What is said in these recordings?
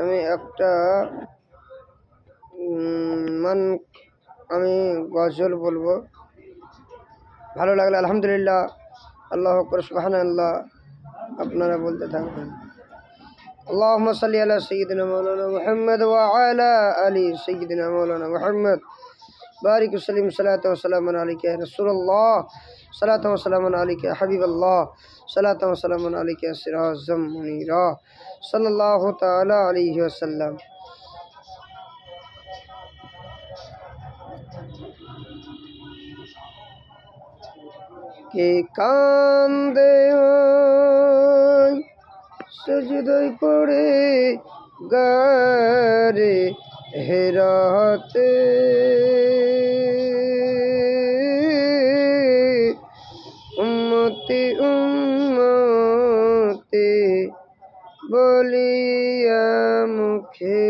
আমি একটা আমি গজল বলবো। ভালো লাগলে আলহামদুলিল্লাহ, আল্লাহু আকবার, সুবহানাল্লাহ আপনারা বলতে থাকবেন। اللهم صل على سيدنا مولانا محمد وعلى آل سيدنا مولانا محمد بارك وسلم صلاة وسلام عليك يا رسول الله، صلاة وسلام عليك يا حبيب الله، صلاة وسلام عليك يا سراجا منيرا، صلى الله تعالى عليه وسلم। কে কান্দে সজদায় পড়ে গারে হেরাতে, উম্মতি উম্মতি বলিয়া মুখেতে,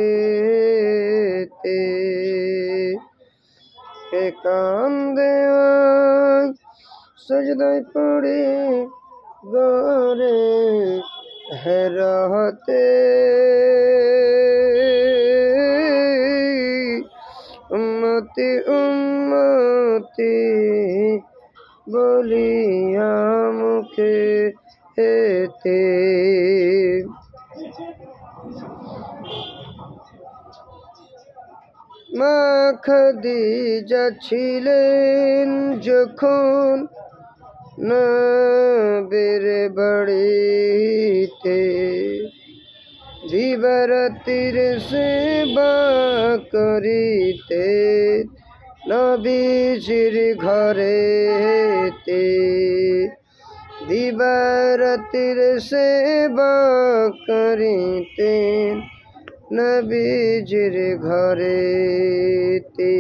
কে কান্দে সজদায় পড়ে গারে হেরাতে, উম্মতি উম্মতি বলিয়া মুখে হেতে। মা খাদিজা ছিলেন যখন নবীর বাড়িতে, দিবারাত্রির সেবা করিতে নবীজির ঘরেতে, দিবারাত্রির সেবা করিতে নবীজির ঘরেতে,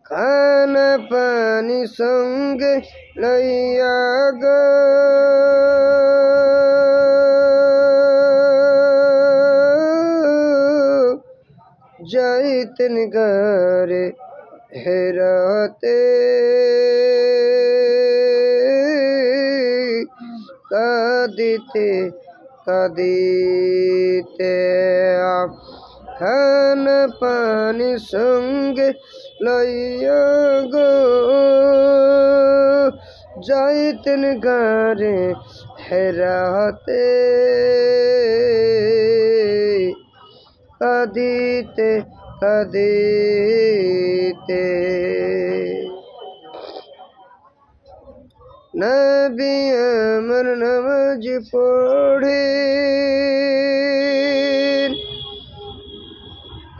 খানা পানি সঙ্গে লইয়া গো যাইতেন গারে হেরাতে, কাঁদিতে কাঁদিতে খানা পানি সঙ্গে লইয়া গো যাইতেন গারে হেরাতে, কাঁদিতে কাঁদিতে। নবী আমার নামাজ পড়ে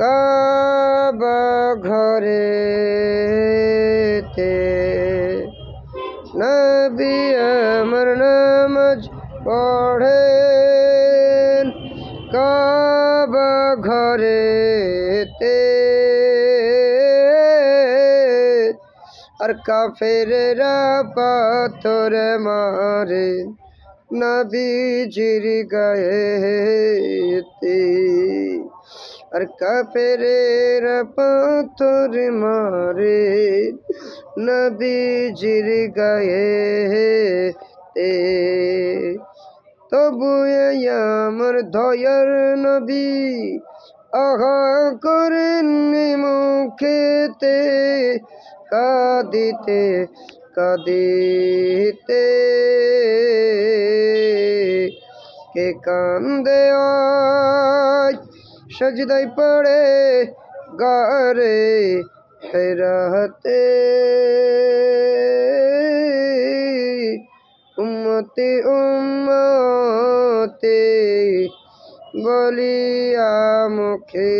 কাবা ঘরেতে, নবী আমার নামাজ পড়ে কাবা ঘরেতে, আর কাফেররা পাথর মারে নবীজির গায়েতে, আর কাফেররা পাথর মারে নবীজির গায়েতে, তবু আমার দয়ার নবী আহা করেন মুখেতে, কাঁদিতে কাঁদিতে, কে কান্দে সজদায় পড়ে গারে হেরাতে, উম্মতি উম্মতি বলিয়া মুখে